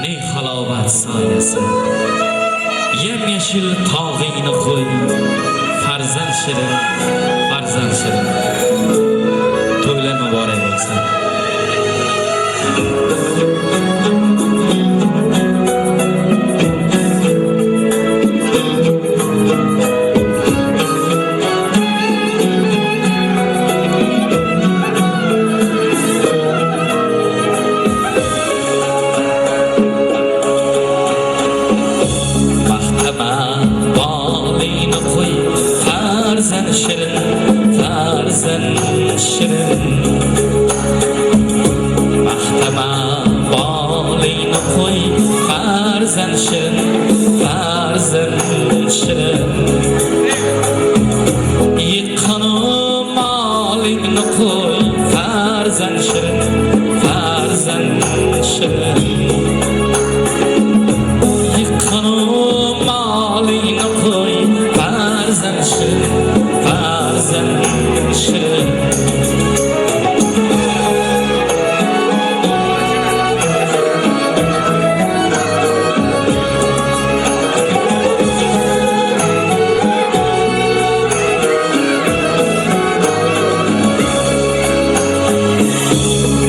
ne halovat soyasi. Yem-yashil tog'ingni qo'y, farzand shirin, farzand shirin. To'ylar muborak bo'lsin.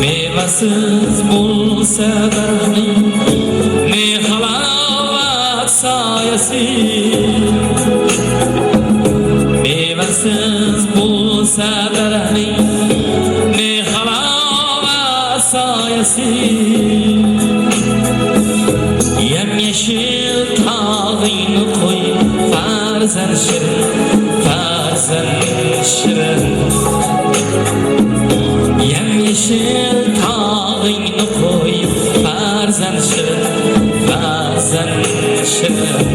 Mevasiz bo'lsa daraxting, ne halovat soyasi. Mevasiz bo'lsa daraxting, ne halovat soyasi. Yem-yashil tog'ingni qo'y, farzand shirin, farzand shirin. Yem-yashil tog'ingni qo'y, farzand shirin, farzand shirin.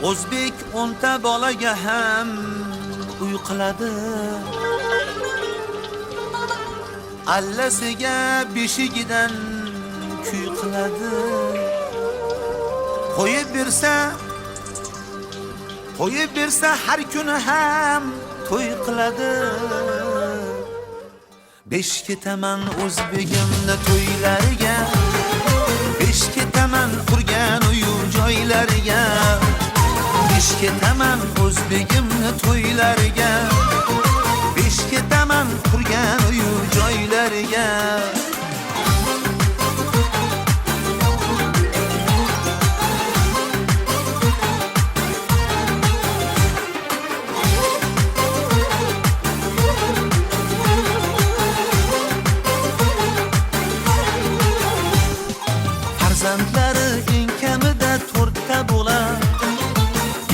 O'zbek o'nta bolaga ham uy qiladi, allasiga beshigidan kuy qiladi. Qo'yib bersa har kuni ham to'y qiladi. Besh ketaman o'zbegimni to'ylariga, besh ketaman qurgan uyim joylarga. Besh ketaman o'zbegimni to'ylarga. Besh ketaman qurgan uy joylarga. Farzandlari eng kamida 4 ta bo'lar.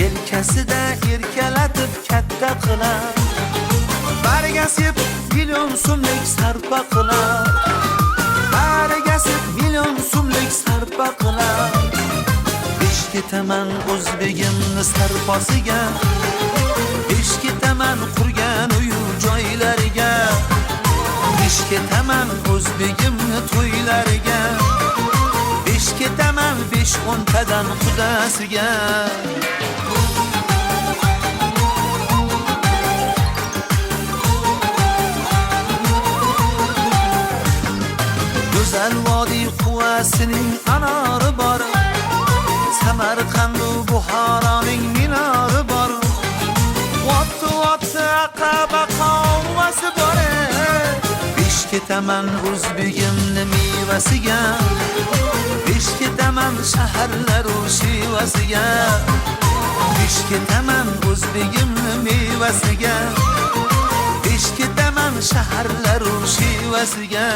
Yelkasida erkalatib katta qilar. Bargasib million so'mlik sarpa qilar. Bargasib million so'mlik sarpa qilar. Besh ketaman o'zbegimni sarposiga. Besh ketaman qurgan uy joylariga. Besh ketaman o'zbegimni to'ylariga. Besh ketaman 5-10 tadan qudasiga. Go'zal vodiy quvasining anori bor. Samarqand va Buxoroning minori bor. Votni Aqaba qovasi bor. Besh ketaman o'zbegimni mevasiga. Besh ketaman shaharlar u shivasiga. Besh ketaman o'zbegimni mevasiga. Besh ketaman shaharlar u shivasiga.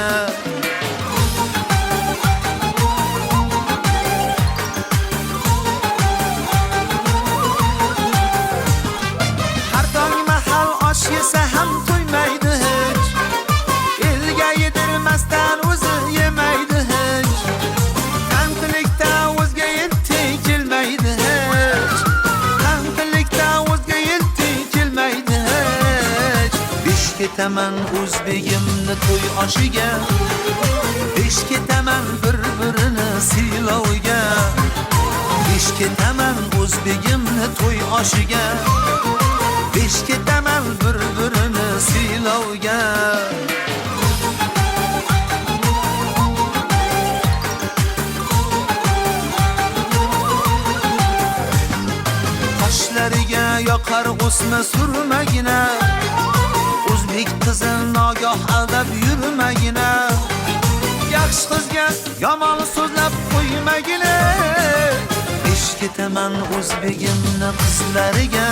Har tong mahal osh yesa ham to'ymaydi hech. Elga yedirmasdan o'zi yemaydi hech. Qantilikda o'zga yetti kelmaydi hech. Qantilikda o'zga yetti kelmaydi hech. Besh ketaman o'zbegimni to'y oshiga. Besh ketaman bir-birini siylovga. Besh ketaman o'zbegimni to'y oshiga. Besh ketaman bir-birini siylovga. Qoshlariga yoqar o'sma surmagina. O'zbek qizi nogoh aldab yurmagina. Yaxshi qizga yomon so'zlab qo'ymagina. Besh ketaman o'zbegimni qizlariga.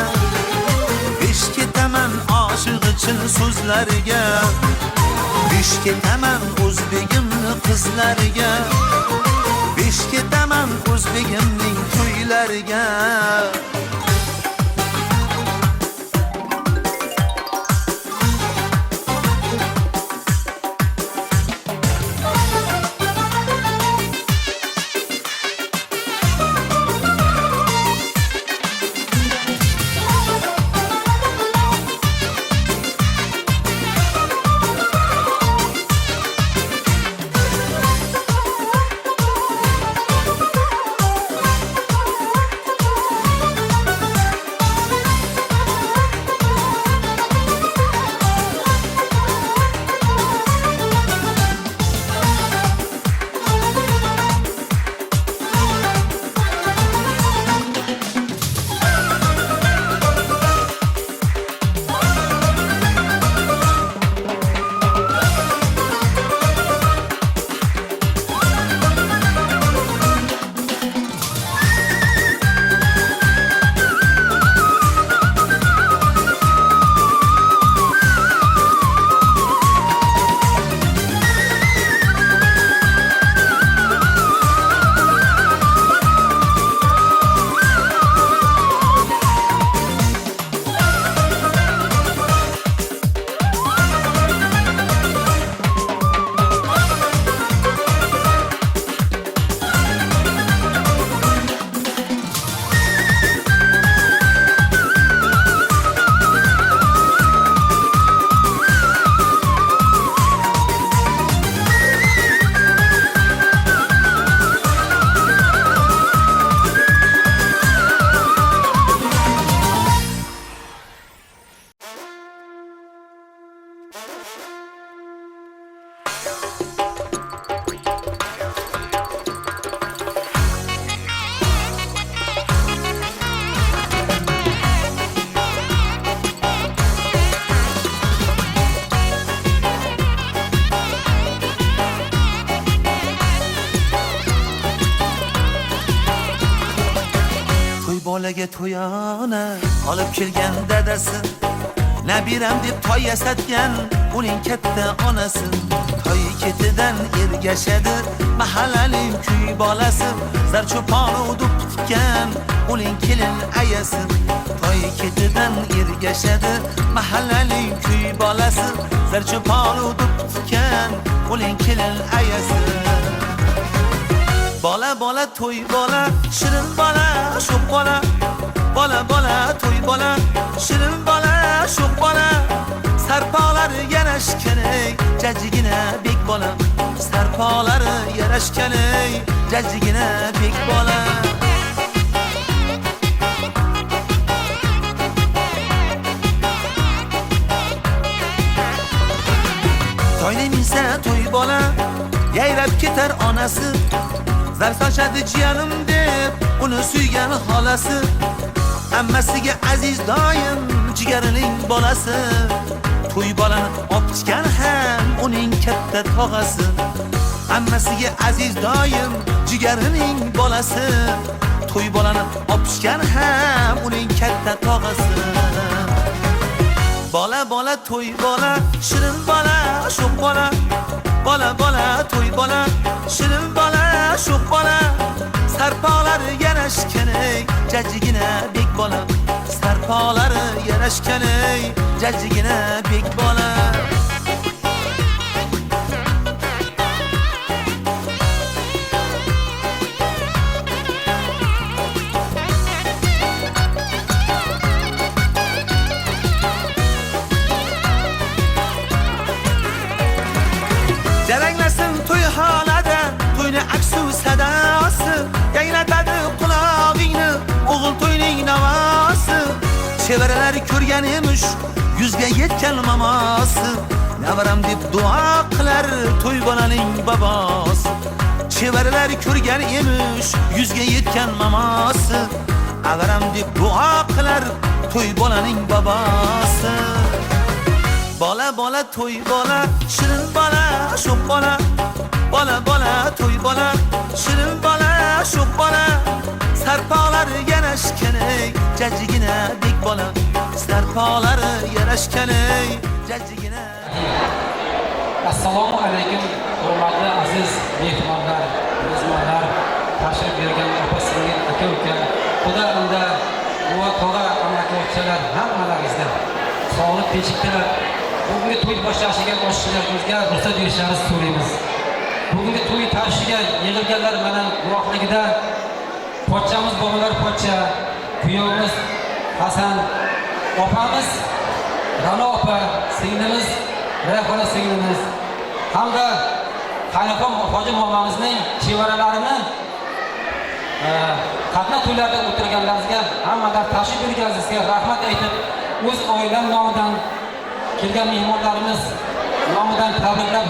Besh ketaman oshiq uchun so'zlariga. Besh ketaman o'zbegimni qizlariga. Besh ketaman o'zbegimning to'ylariga. bolaga to'yona olib kelgan dadasi, nabiram deb toy yasatgan uning katta onasi. Toy ketidan ergashadi mahallaning kuy bolasi, zarcho'pon udib tikkan uning kelin ayasi. Toy ketidan ergashadi mahallaning kuy bolasi, zarcho'pon udib tikkan uning kelin ayasi. Bola bola to'y bola, shirin bola, sho'x bola. Bola bola to'y bola, shirin bola, sho'x bola. Sarpolari yarashgan ey, jajjigina bek bola. Sarpolari yarashgan ey, jajjigina bek bola. Toyni minsa to'y bola, yayrab ketar onasi. Zar sochadi jiyanim deb uni suygan xolasi. Hammasiga aziz doim jigarining bolasi. To'y bolani opchigan ham uning katta tog'asi. Hammasiga aziz doim jigarining bolasi. To'y bolani opchigan ham uning katta tog'asi. Bola bola to'y bola, shirin bola, sho'x bola. Bola bola to'y bola, shirin bola, sho'x bola. Sarpolari yarashgan ey, jajjigina bek bola. Sarpolari yarashgan ey, jajjigina bek bola. Jaranglasin to'y holada, to'yni aksu sadosi. Yanglatadi qulog'ingni o'g'il to'yning navosi. Chevaralar ko'rgan emish yuzga yetgan mamosi. Navaram deb duo qilar to'y bolaning bobosi. Chevaralar ko'rgan emish yuzga yetgan mamosi. Avaram deb duo qilar to'y bolaning bobosi. Bola bola to'y bola, shirin bola, sho'x bola. Bola bola to'y bola, shirin bola, sho'x bola. Sarpolari yarashgan ey, jajjigina bek bola. Sarpolari yarashgan ey, jajjigina. Assalomu alaykum, hurmatli aziz mehmonlar, mezbonlar, tashrif buyurgan opa-singil, aka-uka, xudo unda buva, tog'a, amaki-o'qchalar hammalaringizga sog'lik, tinchliklar. Bugungi to'y boshlashiga boshchilarimizga ruxsat berishlaringizni so'raymiz. Bugungi to'y tarishiga yig'ilganlar mana guvohligida pochchamiz, bobolar pochcha, kuyovimiz Hasan, opamiz Rano opa, singlimiz Rayhona singlimiz hamda Qaynoqam hoji momamizning chevaralarini qatna to'ylarda o'tirganlaringizga hammalar tashrif buyurganingizga rahmat aytib, o'z oilam nomidan kelgan mehmonlarimiz nomidan tabriklab,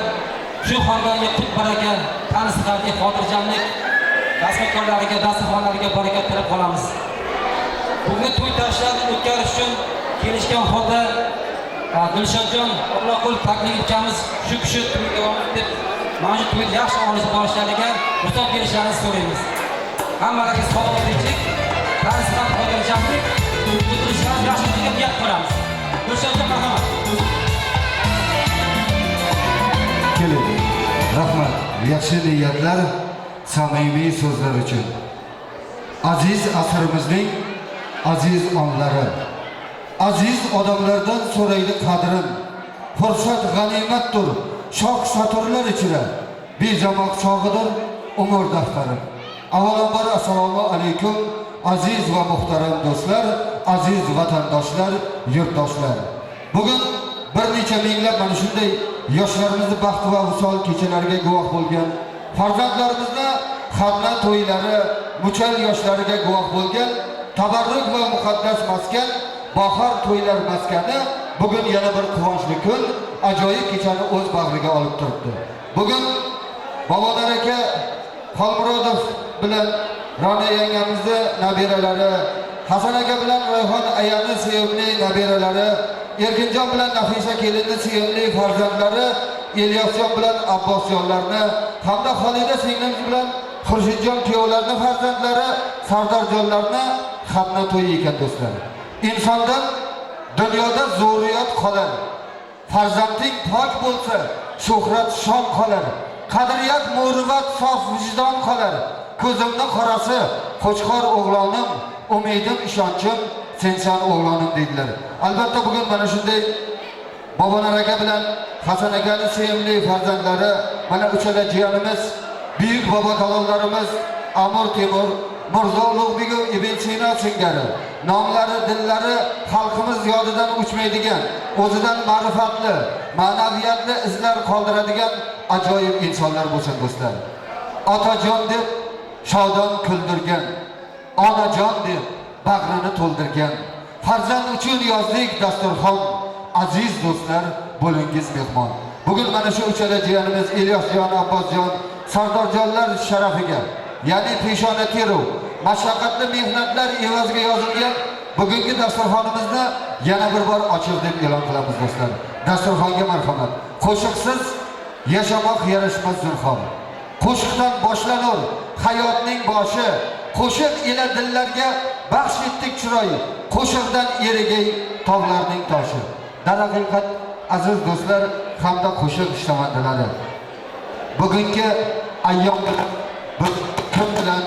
shu xonadonga qush baraka, tansiqlarga xotirjamlik, dasturxonlariga, dasturxonlariga baraka tilab qolamiz. Bugungi to'y tashlarini o'tkazish uchun kelishgan holda Dilshodjon Allohqul taklif etganmiz, shu kishi to'y davom etib, mana shu to'yni yaxshi olib borishlariga ruxsat berishlarini so'raymiz. Hammalariga sog'lik, tinchlik, tansiqlar, xotirjamlik, o'tirishlarni yaxshilikka niyat qilamiz. Dilshodjon marhamat. Keling, rahmat, yaxshi niyatlar, samimiy so'zlar uchun. Aziz asrimizning aziz onlari, aziz odamlardan so'raydi qadrin. Fursat g'animatdir, shoh satorlar ichida, bejamoq chog'idir umr daftari. Avvalambor assalomu alaykum, aziz va muhtaram do'stlar, aziz vatandoshlar, yurtdoshlar. Bugun bir necha minglab mana shunday yoshlarimizni baxt va visol kechalariga guvoh bo'lgan, farzandlarimizni xatna to'ylari, muchal yoshlariga guvoh bo'lgan tabarruk va muqaddas maskan, bahor to'ylar maskani bugun yana bir quvonchli kun, ajoyib kechani o'z bag'riga olib turibdi. Bugun Bobodar aka Xolmurodov bilan Rona yangamizni nabiralari, Hasan aka bilan Rayhon ayani sevimli nabiralari, Erkinjon bilan Nafisa kelinning sevimli farzandlari, Ilyosjon bilan Abbosjonlarni, hamda Xolida singlimiz bilan Xurshidjon kuyovlarning farzandlari, Sardorjonlarni xatna to'yi ekan do'stlar. Insondan dunyoda zo'riyat qolar. Farzanding pok bo'lsa, shuhrat shon qolar. Qadriyat, muruvvat, sof vijdon qolar. Ko'zimning qorasi, qo'chqor o'g'lonim, umidim, ishonchim, sensan o'g'lonim dedilar. Albatta bugun mana shunday Bobonar aka bilan Hasan akaning sevimli farzandlari, mana uchala jiyanimiz, buyuk bobo kalonlarimiz Amir Temur, Mirzo Ulug'bek Ibn Sino singari nomlari, dillari xalqimiz yodidan o'chmaydigan, o'zidan ma'rifatli, ma'naviyatli izlar qoldiradigan ajoyib insonlar bo'lsin do'stlar. Otajon deb shodon kuldirgan, onajon deb bag'rini to'ldirgan, farzand uchun yozdik dasturxon. Aziz do'stlar, bo'lingiz mehmon. Bugun mana shu uchala jiyanimiz Ilyosjon, Abbosjon, Sardorjonlar sharafiga, ya'ni peshona terov, mashaqqatli mehnatlar evaziga yozilgan bugungi dasturxonimizni yana bir bor ochiq deb e'lon qilamiz do'stlar. Dasturxonga marhamat. Qo'shiqsiz yashamoq yarashmas zinhor. Qo'shiqdan boshlanur hayotning boshi. Qo'shiq ila dillarga baxsh etdik chiroy. Qo'shiqdan erigay tog'larning toshi. Darhaqiqat aziz do'stlar hamda qo'shiq ishtamandalari. Bugungi ayyom kim bilan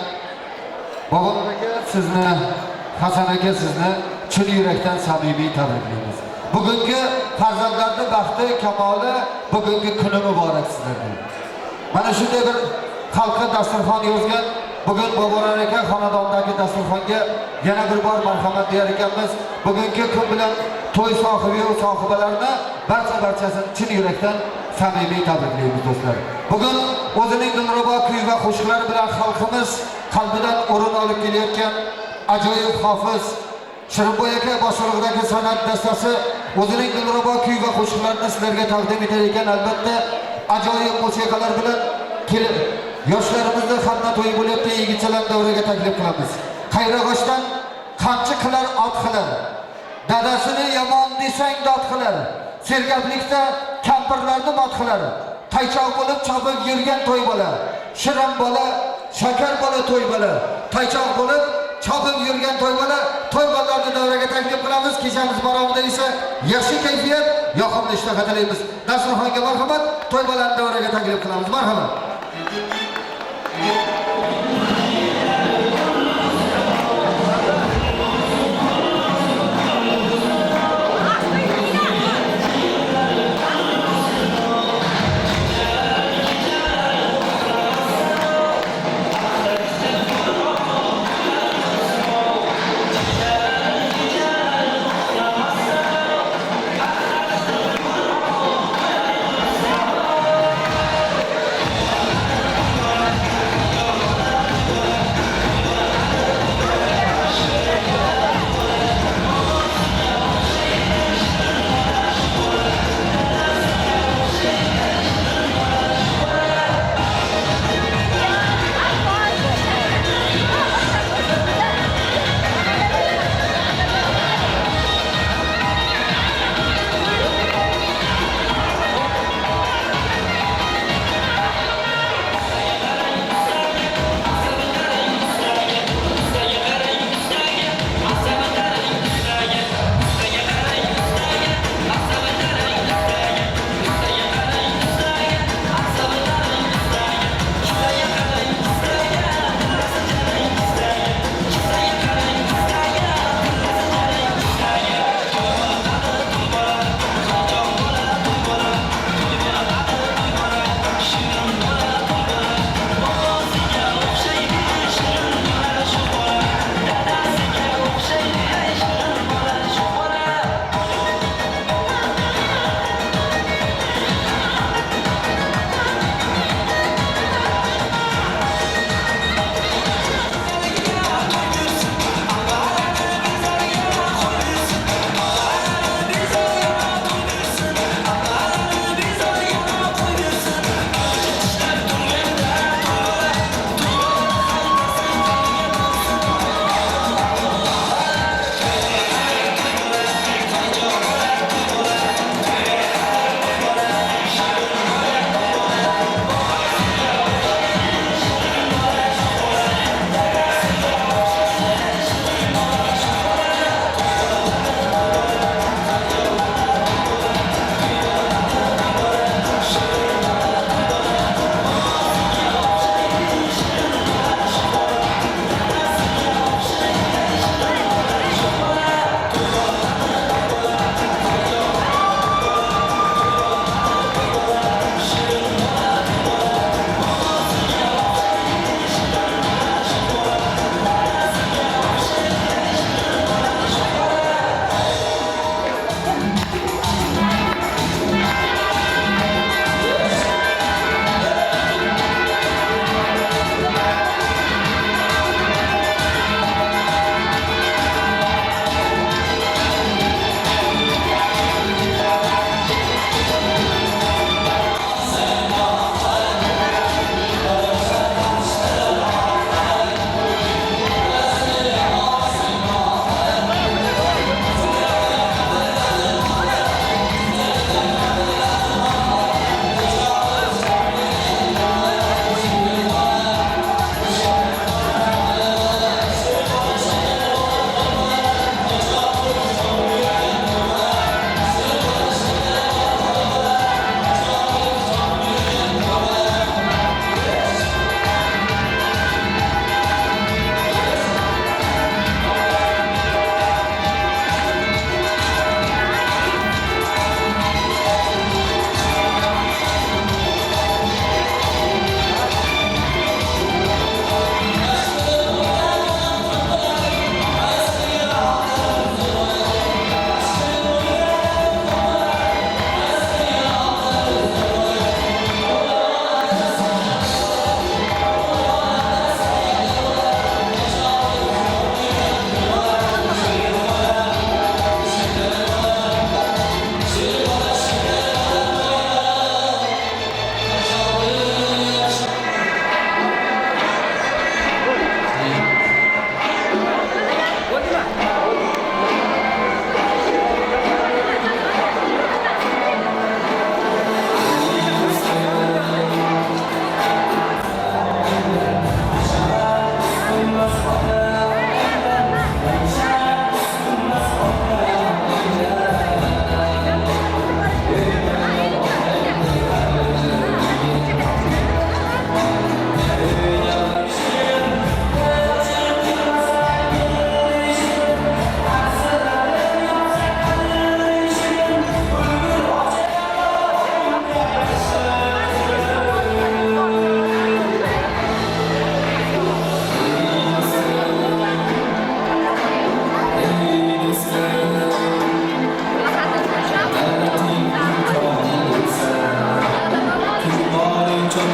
Bobonar aka sizni, Hasan aka sizni chin yurakdan samimiy tabriklaymiz. Bugungi farzandlarning baxti, kamoli, bugungi kuni muborak sizlarga. Mana shunday bir xalqqa dasturxon yozgan bugun Bobonar aka xonadondagi dasturxonga yana bir bor marhamat deyar ekanmiz. Bugungi kun bilan to'y sohibi va sohibalarni barchasini chin yurakdan samimiy tabriklaymiz do'stlar. Bugun o'zining dilrabo kuy va qo'shiqlari bilan xalqimiz qalbidan o'rin olib kelayotgan ajoyib hofiz Shirinboy aka boshlig'idagi san'at dastasi o'zining dilrabo kuy va qo'shiqlarini sizlarga taqdim etar ekan. Albatta ajoyib musiqalar bilan kelib yoshlarimizni xatna to'yi bo'layotgan yigitchalar davriga taklif qilamiz. Qayrag'ochdan qamchi qilar ot qilar, dadasini yomon desang dod qilar, sergaplikda kampirlarni mot qilar, taychoq bo'lib chopib yurgan to'y bola, shirin bola, shakar bola to'y bola, taychoq bo'lib chopib yurgan to'y bola, to'y bolalarni davraga taklif qilamiz. Kechamiz boromida esa yaxshi kayfiyat, yoqimli ishtaha tilaymiz. Dasturxonga marhamat, to'y bolalarni davraga taklif qilamiz. Marhamat.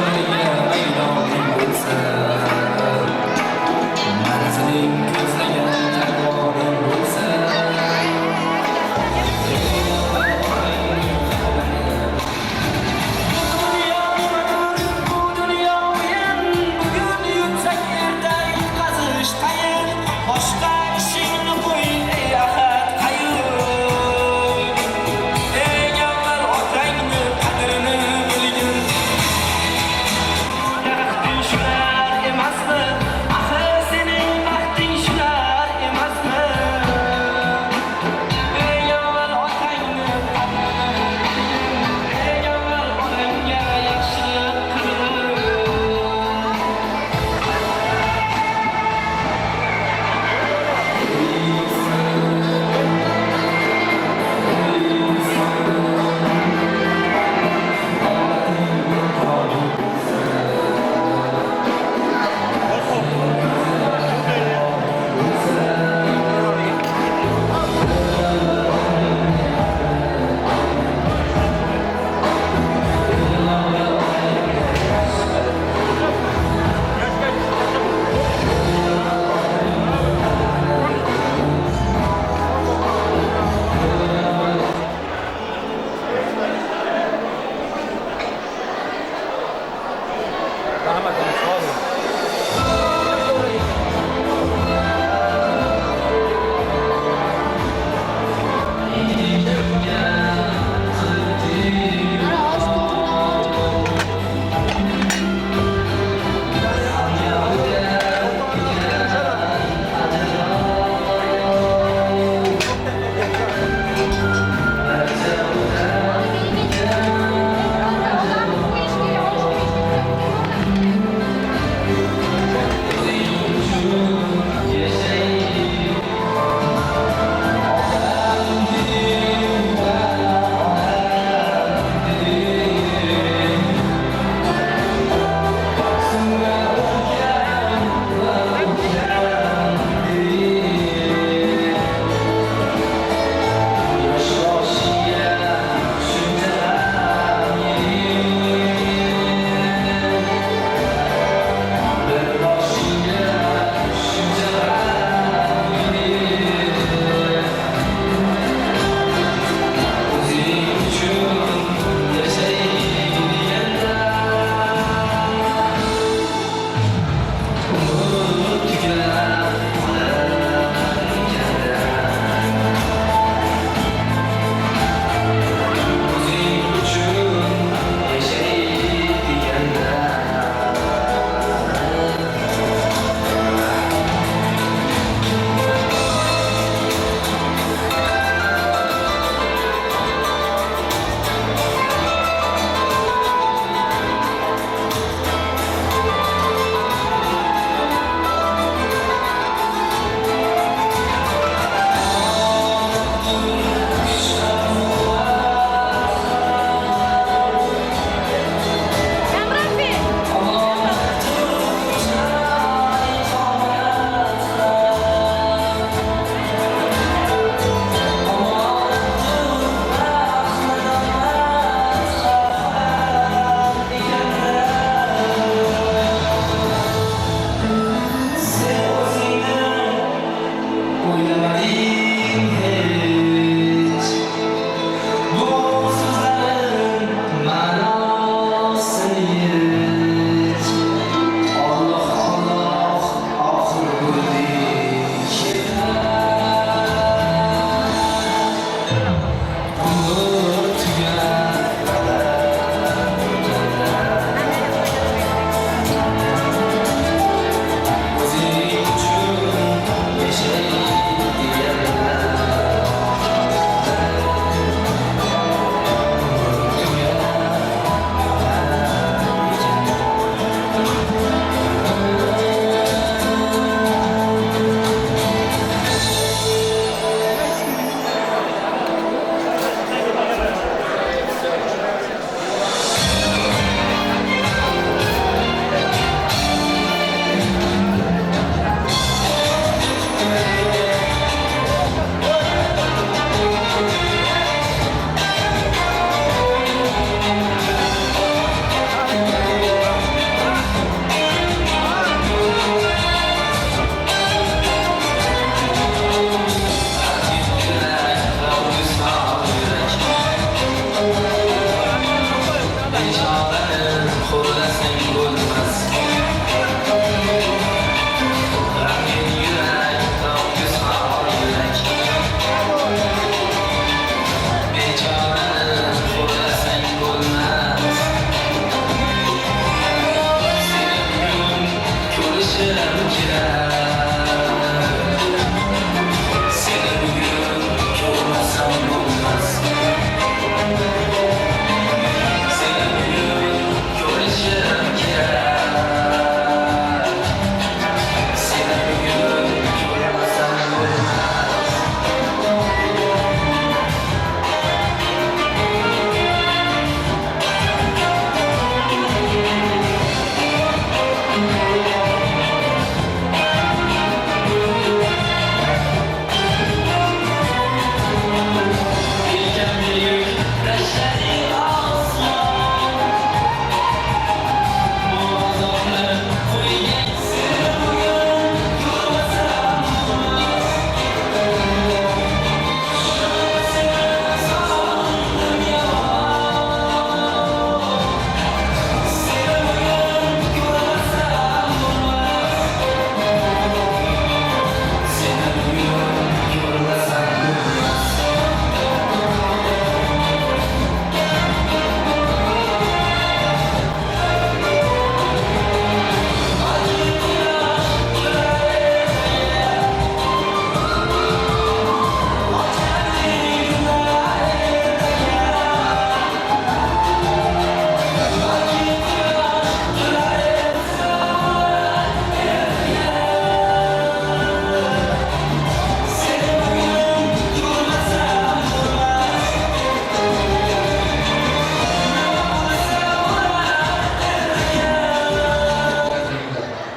birga maydoning bo'lsa, manziling ko'zlagan tarboring bo'lsa, bu dunyo o'yin, bugun yutsak erta yutqazish tayin, boshqa ishingni qo'y ey ahad qayyum. Eng avval otangni qadrini bilgin.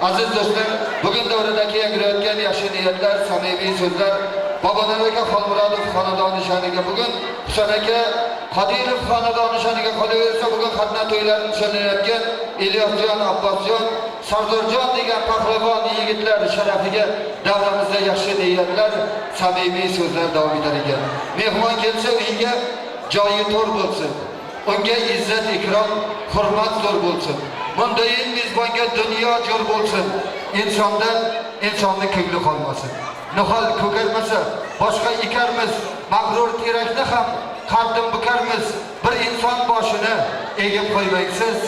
Aziz do'stlar, bugun davradagi yangrayotgan yaxshi niyatlar, samimiy so'zlar, Bobonar aka Xolmurodov xonadoni sha'niga bugun Husan aka Qodirov xonadoni sha'niga qolaversa, bugun xatna to'ylarini nishonlanayotgan Ilyosjon, Abbosjon, Sardorjon degan pahlavon yigitlar sharafiga davramizda yaxshi niyatlar, samimiy so'zlar davom etar ekan. Mehmon kelsa uyiga joyi to'r bo'lsin. Unga izzat, ikrom, hurmat zo'r bo'lsin. Bundayin mezbonga dunyo jo'r bo'lsin. Insondan insonning ko'ngli qolmasin. Nihol ko'karmasa, boshqa ekarmiz. Mag'rur terakni ham qardim bukarmiz. Bir inson boshini egib qo'ymaysiz.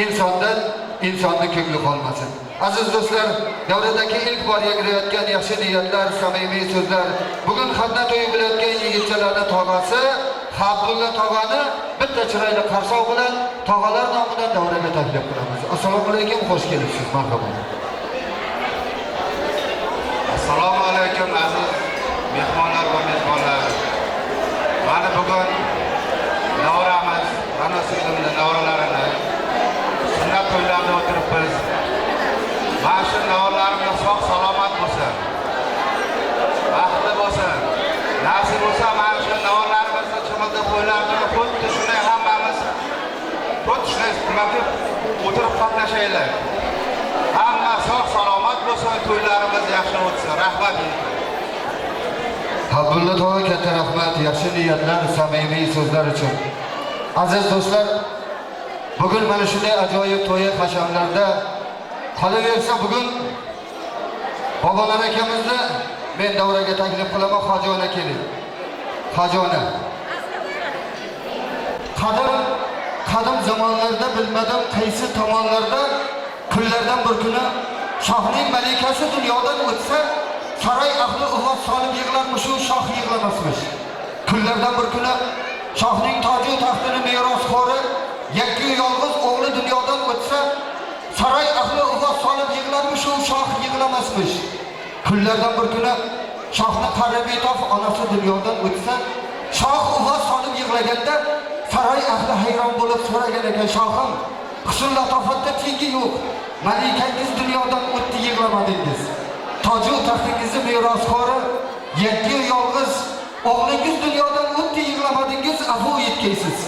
Insondan insonning ko'ngli qolmasin. Aziz do'stlar, davradagi ilk bor yangrayotgan yaxshi niyatlar, samimiy so'zlar. Bugun xatna to'yi bo'layotgan yigitchalarning tog'asi Abdulla tog'ani bitta chiroyli qarsoq bilan tog'alar nomidan davraga taklif qilamiz. Assalomu alaykum, xush kelibsiz. Marhaba. Assalomu alaykum aziz mehmonlar va mezbonlar. Mana bugun navramiz, ana singlimni navralarini sunnat to'ylarida o'tiribmiz. Mana shu navralarimga sog' salomat bo'lsin. Baxtli bo'lsin. Nasib bo'lsa mana shu navrlarimizni chimildiq to'ylarida xuddi shunday hammamiz o'tirib qatnashaylik. Hamma sog' salomat bo'lsin, to'ylarimiz yaxshi o'tsin. Rahmat. Abdulla tog'a katta rahmat, yaxshi niyatlar, samimiy so'zlar uchun. Aziz do'stlar, bugun mana shunday ajoyib to'y hashamlarda qolaversa, bugun Bobonar akamizni men davraga taklif qilaman. Xojona keling. Xojona. Qadim zamonlarda bilmadim qaysi tomonlarda kunlardan bir kuni shohning malikasi dunyodan o'tsa, saroy ahli uvvos solib yig'larmish, u shoh yig'lamasmish. Kunlardan bir kuni shohning toji taxtini merosxo'ri yakki yolg'iz o'g'li dunyodan o'tsa, saroy ahli uvvos solib yig'larmish, u shoh yig'lamasmish. Kunlardan bir kuni shohni qarabetof onasi dunyodan o'tsa, shoh uvvos solib yig'laganda saroy ahli hayron bo'lib so'ragan ekan, shohim, husn latofatda tengi yo'q. Malikangiz dunyodan o'tdi, yig'lamadingiz. Toju taxtingizni merosxo'ri yakki yolg'iz o'g'lingiz dunyodan o'tdi, yig'lamadingiz, afu yetkaysiz.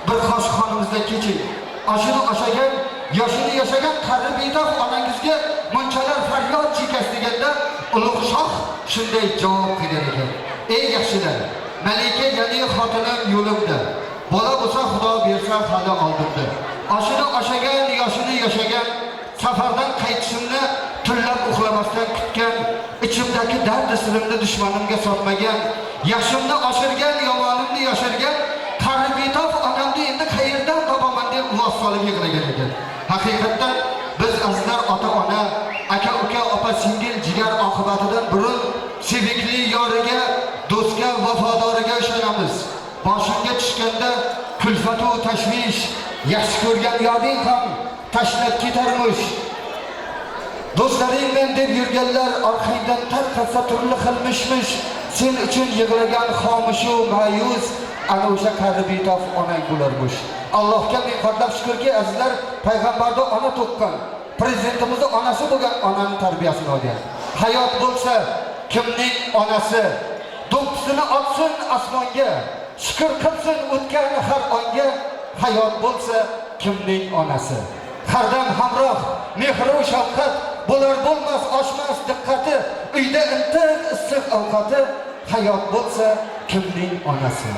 Bir qosh xonimizdan keching. Oshini oshagan, yoshini yashagan qari betof onangizga munchalar faryod chekas deganda ulug' shoh shunday javob qilgan ekan. Ey yaxshilar, malika ya'ni xotinim yo'limda. Bola bo'lsa Xudo bersa hali oldimda. Oshini oshagan, yoshini yashagan, safardan qaytishimni tunlab uxlamasdan kutgan, ichimdagi dard sirimni dushmanimga sotmagan, yaxshimni oshirgan, yomonimni yashirgan, qari betof onamni endi qayerdan topaman deb uvvos solib yig'lagan ekan. Haqiqatdan biz azizlar ota-ona, aka-uka, opa-singil, jigar oqibatidan burun sevikli yoriga, do'stga, vafodoriga ishonamiz. Boshingga tushganda kulfat va tashvish, yaxshi ko'rgan yoding ham tashlab ketarmish. Do'stlaring men deb yurganlar orqangdan tarqatsa turli xilmishmish. Sen uchun yig'lagan xomushu ma'yus ana o'sha qari betof onang bo'larmish. Allohga ming qator shukrki, azizlar, payg'ambarda ona to'qqan, prezidentimizning onasi bo'lgan onaning tarbiyasini olgan. Hayot bo'lsa kimning onasi? Do'ppisini otsin asmonga, shukr qilsin o'tgan har onga. Hayot bo'lsa kimning onasi? Hardam hamroh, mehru shafqat, bo'lar bo'lmas oshmas diqqati, uyda intiq issiq ovqati. Hayot bo'lsa kimning onasi?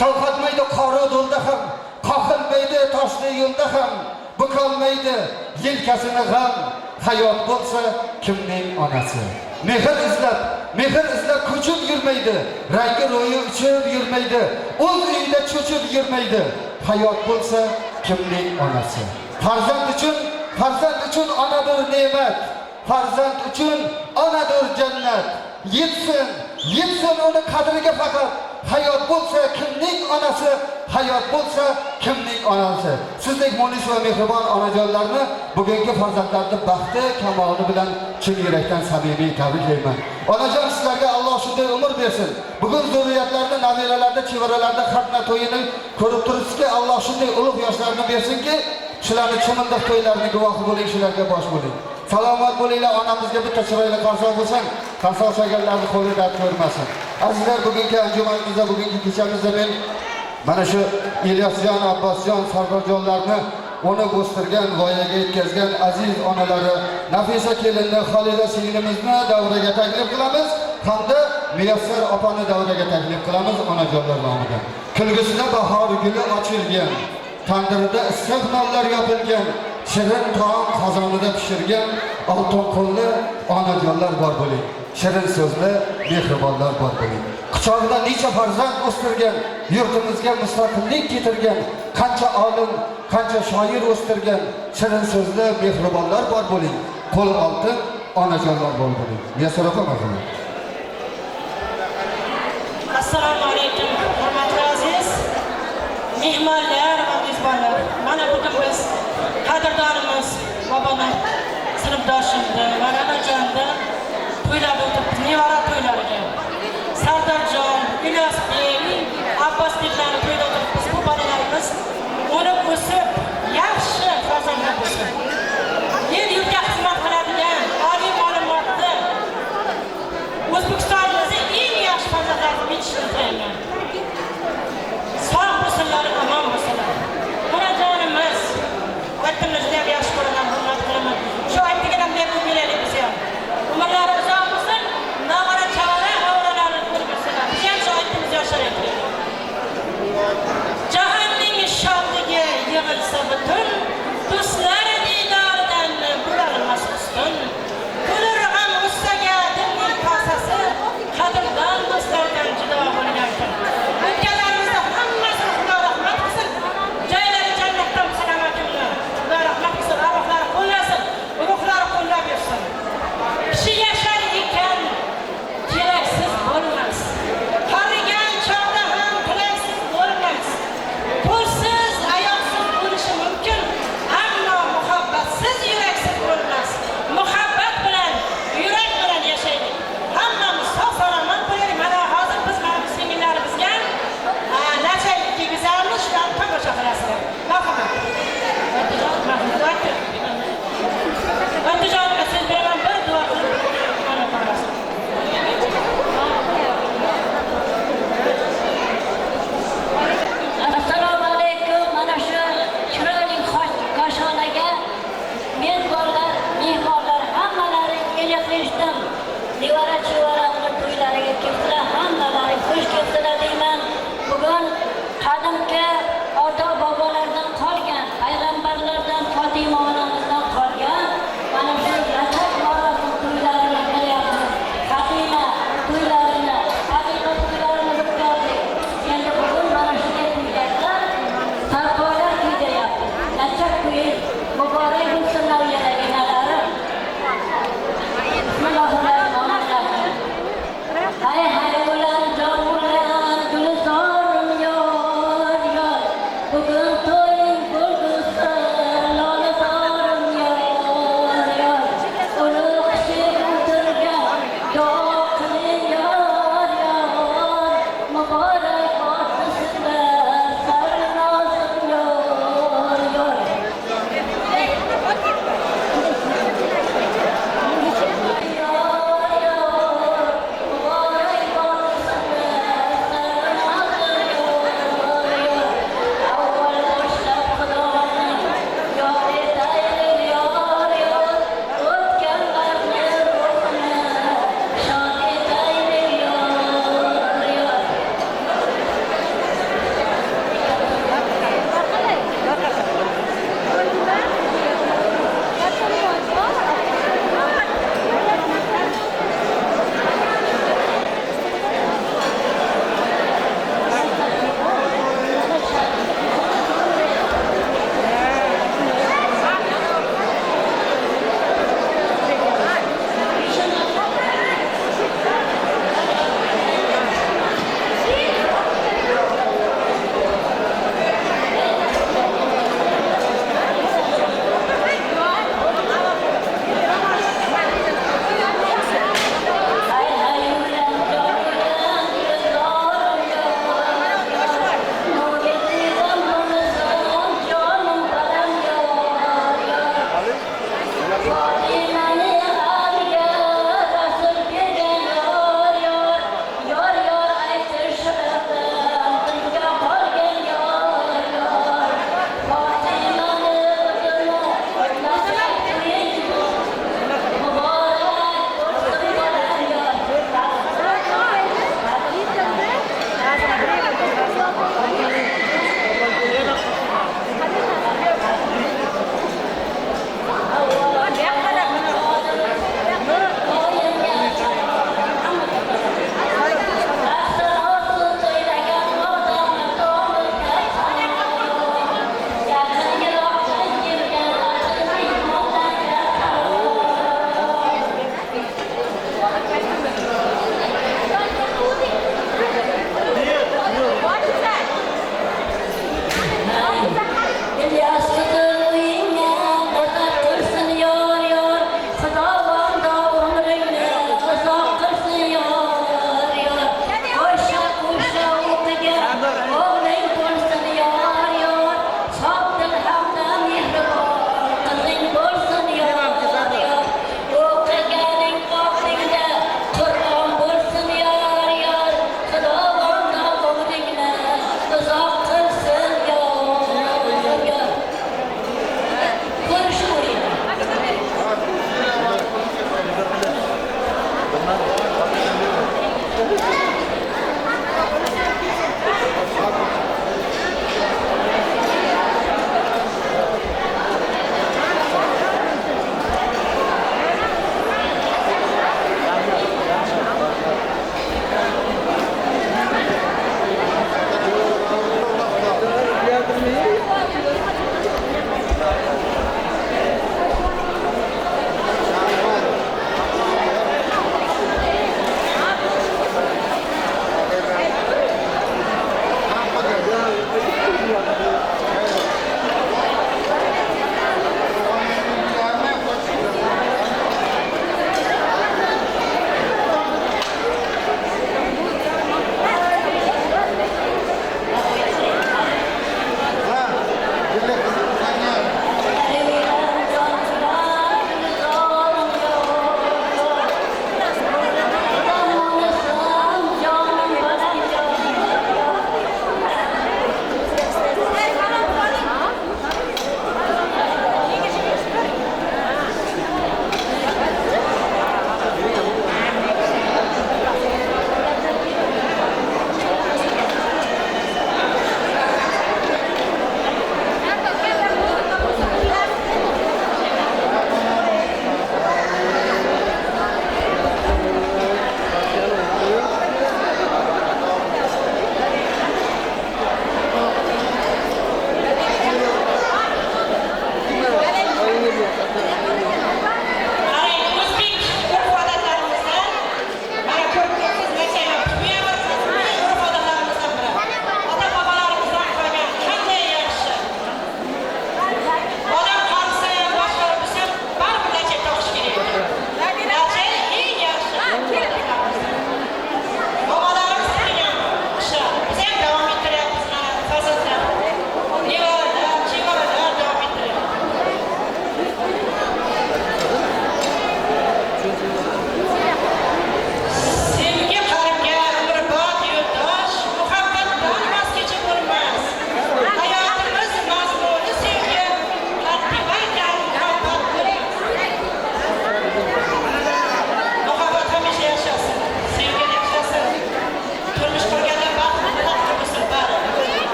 Sovqatmaydi qora do'lda ham, qoqilmaydi toshli yo'lda ham, bukolmaydi yelkasini g'am. Hayot bo'lsa kimning onasi? Mehr izlab ko'chib yurmaydi, rangi ro'yi uchib yurmaydi, o'z uyida cho'chib yurmaydi. Hayot bo'lsa kimning onasi? Farzand uchun onadir ne'mat, farzand uchun onadir jannat. Yetsin uni qadriga faqat. Hayot bo'lsa kimning onasi? Hayot bo'lsa kimning onasi? Sizdek munis va mehribon onajonlarni bugungi farzandlarning baxti kamoli bilan chin yurakdan samimiy tabriklayman. Onajon, sizlarga Alloh shunday umr bersin. Bugun zurriyatlarni, nabiralarni, chevaralarni xatna to'yini ko'rib turibsizki, Alloh shunday ulug' yoshlarni bersinki, Shularni chimildiq to'ylarini guvohi bo'ling, shularga bosh bo'ling. Salomat bo'linglar, onamizga bitta chiroyli qarshi bo'lsin, qarshi olganlarning qo'li dard ko'rmasin. Azizlar, bugungi anjumanimizda, bugungi kechamizda men mana shu Ilyosjon, Abbosjon, Sardorjonlarni onu bo'stirgan, voyaga yetkazgan aziz onalari Nafisa kelinni, Xolida singlimizni davraga taklif qilamiz hamda Muyassar opani davraga taklif qilamiz onajonlar nomidan. Kulgisida bahor guli ochilgan, tandirida issiq nonlar yopilgan, shirin taom qozonida pishirgan oltin qo'lli onajonlar bor bo'ling. Shirin so'zli mehribonlar bor bo'ling. Quchog'ida necha farzand o'stirgan, yurtimizga mustaqillik keltirgan, qancha olim, qancha shoir o'stirgan shirin so'zli mehribonlar bor bo'ling. Qo'l oltin onajonlar bor bo'ling. Muyassar opa marhamat. Assalomu alaykum, hurmatli aziz mehmonlar va mezbonlar. Mana bugun biz qadrdonimiz boboning sinfdoshimni va onajonda to'ylab o'tiribmiz, nevara to'ylariga. Sardorjon, Ilyosbek, Abbosbeklarni to'ylab o'tiribmiz. Bu bolalarimiz o'nib o'sib, yaxshi farzandlar bo'lsin. El yurtga xizmat qiladigan, oliy ma'lumotli O'zbekistonimizning eng yaxshi farzandlarini yetishtirishni tilayman. Sog' bo'lsinlar, omon bo'lsinlar. Onajonimiz vaqtimni juda ham yaxshi ko'raman, hurmat qilaman. Shu aytganimdan beri beraylik biz ham. Umrlari uzoq bo'lsin, nog'ora chavala o'g'illarni ko'rib o'tsinlar. Biz ham shu aytimizni yosharaylik. Jahonning shodligi yig'ilsa butun, do'stlar didoridan bo'lolmas ustun. Kulurg'am ustaga dilning kosasi, qadrdon do'stlardan judo bo'lgan kun. O'tganlarimizda hammasi Xudo rahmat qilsin. Joylari jannatdan salomatliklar. Xudo rahmat qilsin, arvohlari qo'llasin, ruhlari qo'llab yursin. Kishi yashar ekan keraksiz bo'lmas. Qarigan chog'da ham tilaksiz bo'lmas. Pulsiz, ayoqsiz bo'lishi mumkin, ammo muhabbatsiz yuraksiz bo'lmas. Muhabbat bilan, yurak bilan yashaylik. Hammamiz sog' salomat bo'laylik. Mana hozir biz singillarimizga nachaylik kiygizamiz, shularni tomosha qilasizlar. Marhamat. Andijonga so'z beraman, bir duo qilib mana qo'yasiz. Assalomu alaykum. Mana shu chiroyli qoshonaga mezbonlar, mehmonlar hammalari kelishdim. Nevara chevaramni to'ylariga keldilar, hammalari xush keldilar deyman. Bugun qadimgi ota-bobolardan qolgan, payg'ambarlardan, Fatima onamizdan qolgan mana shu nasab marosim to'ylarini qilyapmiz. Fatima to'ylarini, haqiqat to'ylarini o'tkazdik. Endi bugun mana shunday to'ylarda sarpolar kuylayapti. Nasab kuyi muborak bo'lsinlar yanaginalar. Bismillahirrohmanirrohim.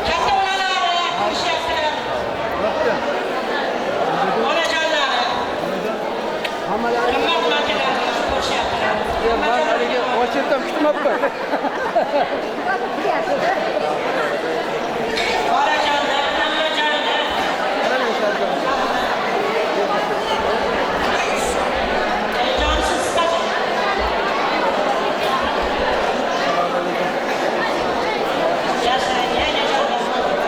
Katta onalar ko'rishyaptilar. Onajonlar. Nima qilardilar? Ko'rishyaptilar. Onajonlar, hammajonlar. Jonsiz qachon? Yashang, yangalar ko'rishyapti.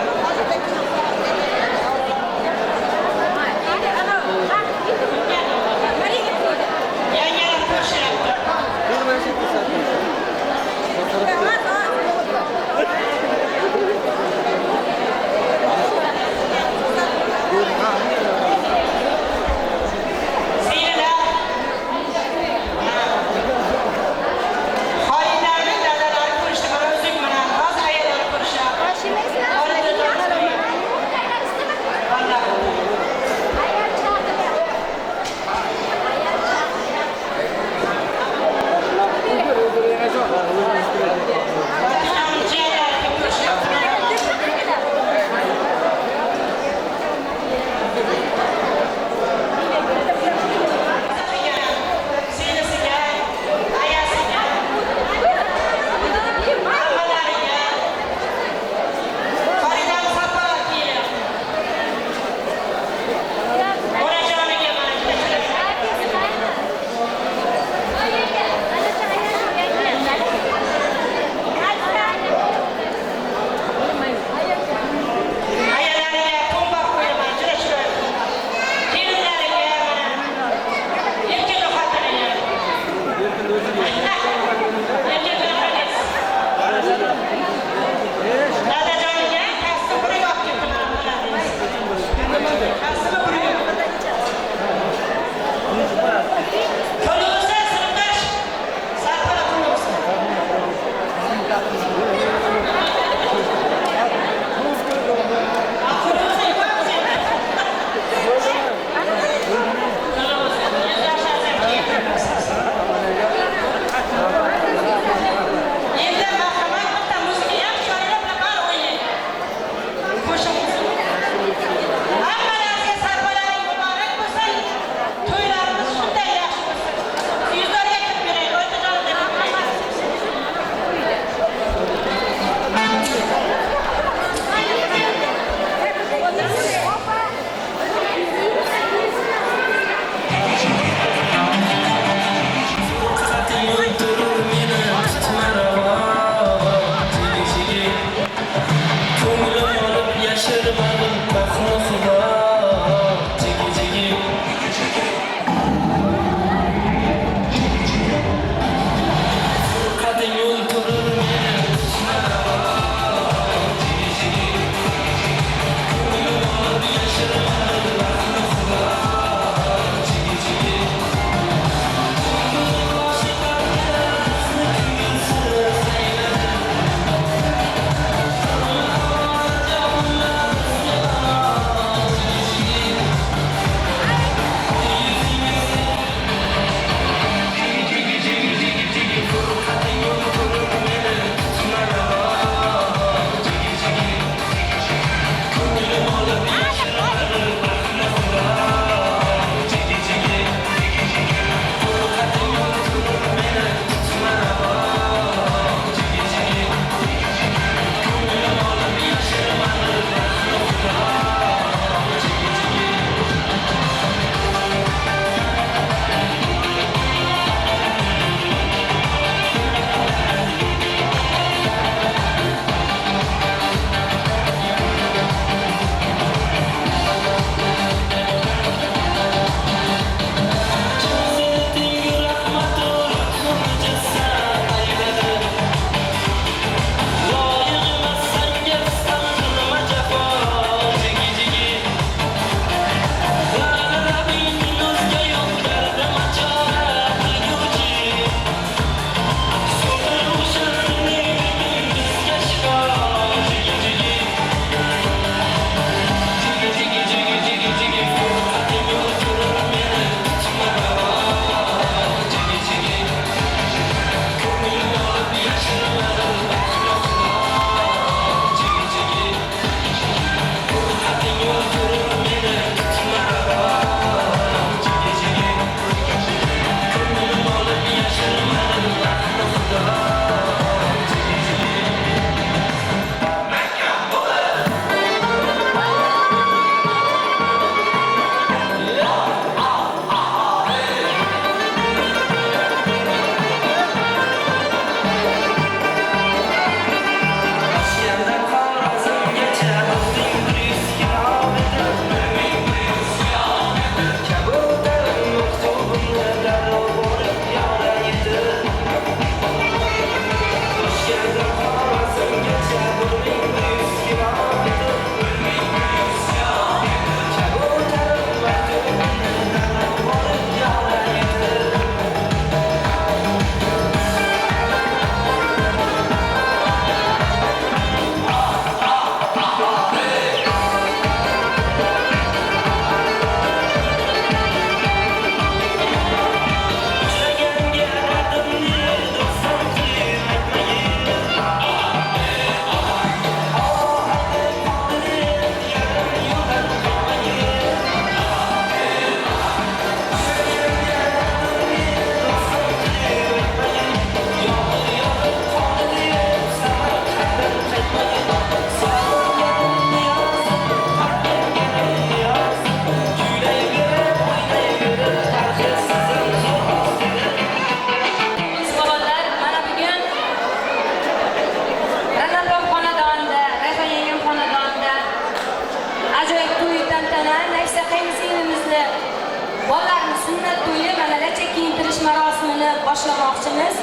bolalarni sunnat to'yi manalacha kiyintirish marosimini boshlamoqchimiz.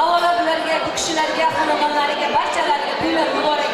Avvalo bularga, bu kishilarga, xonadonlariga, barchalariga to'ylar muborak